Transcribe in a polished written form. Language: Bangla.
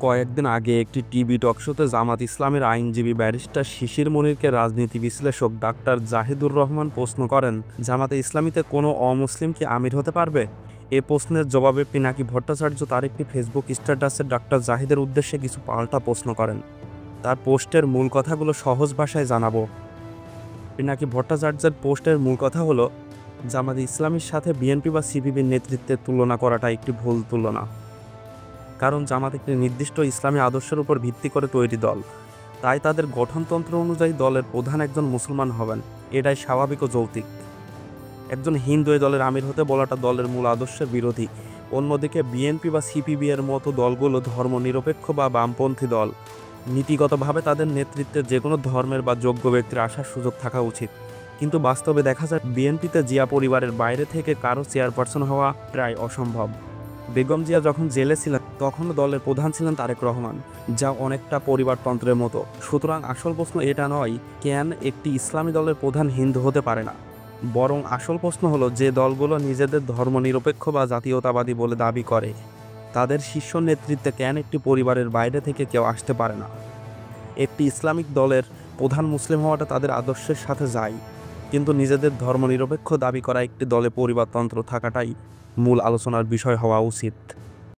কয়েকদিন আগে একটি টিভি টকশোতে জামাত ইসলামের আইনজীবী ব্যারিস্টার শিশির মনিরকে রাজনীতি বিশ্লেষক ডাক্তার জাহিদুর রহমান প্রশ্ন করেন, জামাতে ইসলামীতে কোনো অমুসলিম কি আমির হতে পারবে? এ প্রশ্নের জবাবে পিনাকি ভট্টাচার্য তার একটি ফেসবুক স্ট্যাটাসে ডাক্তার জাহিদের উদ্দেশ্যে কিছু পাল্টা প্রশ্ন করেন। তার পোস্টের মূল কথাগুলো সহজ ভাষায় জানাবো। পিনাকি ভট্টাচার্যের পোস্টের মূল কথা হলো, জামাতে ইসলামীর সাথে বিএনপি বা সিপিবির নেতৃত্বের তুলনা করাটা একটি ভুল তুলনা। কারণ জামাত একটি নির্দিষ্ট ইসলামী আদর্শের উপর ভিত্তি করে তৈরি দল, তাই তাদের গঠনতন্ত্র অনুযায়ী দলের প্রধান একজন মুসলমান হবেন, এটাই স্বাভাবিক ও যৌক্তিক। একজন হিন্দু এই দলের আমির হতে বলাটা দলের মূল আদর্শের বিরোধী। অন্যদিকে বিএনপি বা সিপিবি এর মতো দলগুলো ধর্মনিরপেক্ষ বা বামপন্থী দল, নীতিগতভাবে তাদের নেতৃত্বে যে কোনো ধর্মের বা যোগ্য ব্যক্তির আসার সুযোগ থাকা উচিত। কিন্তু বাস্তবে দেখা যায় বিএনপিতে জিয়া পরিবারের বাইরে থেকে কারো চেয়ারপারসন হওয়া প্রায় অসম্ভব। বেগম জিয়া যখন জেলে ছিলেন তখনও দলের প্রধান ছিলেন তারেক রহমান, যা অনেকটা পরিবারতন্ত্রের মতো। সুতরাং আসল প্রশ্ন এটা নয় কেন একটি ইসলামী দলের প্রধান হিন্দু হতে পারে না, বরং আসল প্রশ্ন হলো যে দলগুলো নিজেদের ধর্মনিরপেক্ষ বা জাতীয়তাবাদী বলে দাবি করে তাদের শীর্ষ নেতৃত্বে কেন একটি পরিবারের বাইরে থেকে কেউ আসতে পারে না। একটি ইসলামিক দলের প্রধান মুসলিম হওয়াটা তাদের আদর্শের সাথে যায়, কিন্তু নিজেদের ধর্মনিরপেক্ষ দাবি করা একটি দলে পরিবারতন্ত্র থাকাটাই মূল আলোচনার বিষয় হওয়া উচিত।